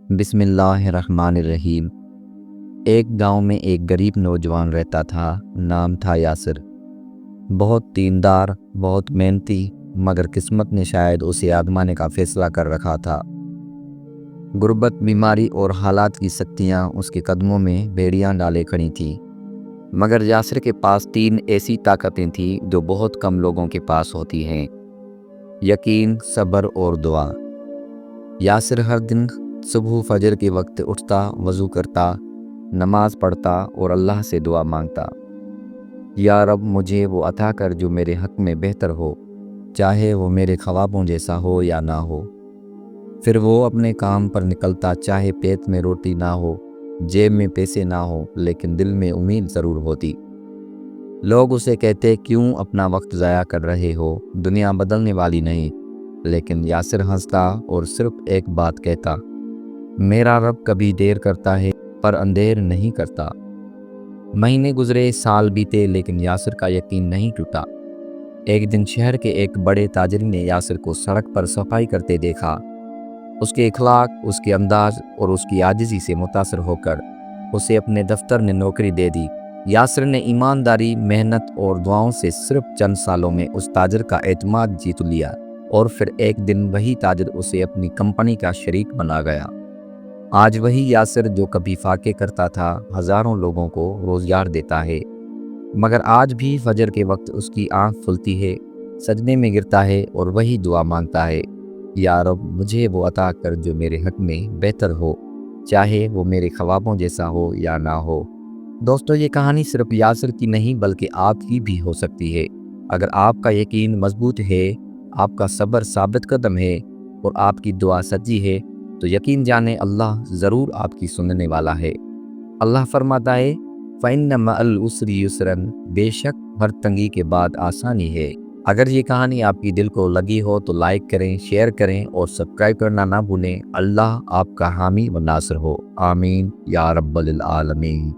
बिस्मिल्लाहिर्रहमानिर्रहीम। एक गांव में एक गरीब नौजवान रहता था। नाम था यासिर। बहुत दीनदार, बहुत मेहनती, मगर किस्मत ने शायद उसे आजमाने का फैसला कर रखा था। गुर्बत, बीमारी और हालात की शक्तियाँ उसके कदमों में बेड़ियाँ डाले खड़ी थीं। मगर यासिर के पास 3 ऐसी ताकतें थीं जो बहुत कम लोगों के पास होती हैं: यकीन, सब्र और दुआ। यासिर हर दिन सुबह फजर के वक्त उठता, वज़ू करता, नमाज पढ़ता और अल्लाह से दुआ मांगता, या रब मुझे वो अता कर जो मेरे हक़ में बेहतर हो, चाहे वो मेरे ख्वाबों जैसा हो या ना हो। फिर वो अपने काम पर निकलता, चाहे पेट में रोटी ना हो, जेब में पैसे ना हो, लेकिन दिल में उम्मीद ज़रूर होती। लोग उसे कहते, क्यों अपना वक्त ज़ाया कर रहे हो, दुनिया बदलने वाली नहीं। लेकिन यासिर हंसता और सिर्फ एक बात कहता, मेरा रब कभी देर करता है पर अंधेर नहीं करता। महीने गुजरे, साल बीते, लेकिन यासिर का यकीन नहीं टूटा। एक दिन शहर के एक बड़े ताजिर ने यासिर को सड़क पर सफाई करते देखा। उसके इखलाक, उसके अंदाज और उसकी आजिज़ी से मुतासर होकर उसे अपने दफ्तर में नौकरी दे दी। यासिर ने ईमानदारी, मेहनत और दुआओं से सिर्फ चंद सालों में उस ताजिर का एतमाद जीत लिया, और फिर एक दिन वही ताजिर उसे अपनी कंपनी का शरीक बना गया। आज वही यासिर जो कभी फाके करता था, हज़ारों लोगों को रोज़गार देता है। मगर आज भी फजर के वक्त उसकी आँख खुलती है, सजदे में गिरता है और वही दुआ मांगता है, या रब मुझे वो अता कर जो मेरे हक़ में बेहतर हो, चाहे वो मेरे ख्वाबों जैसा हो या ना हो। दोस्तों, ये कहानी सिर्फ यासिर की नहीं बल्कि आपकी भी हो सकती है। अगर आपका यकीन मजबूत है, आपका सब्र साबित कदम है और आपकी दुआ सच्ची है, तो यकीन जाने अल्लाह ज़रूर आपकी सुनने वाला है। अल्लाह फरमाता है, फ़इन्न मअल उसरि युसरन, बेशक हर तंगी के बाद आसानी है। अगर ये कहानी आपकी दिल को लगी हो तो लाइक करें, शेयर करें और सब्सक्राइब करना ना भूलें। अल्लाह आपका हामी व नासिर हो। आमीन या रब्बल आलमीन।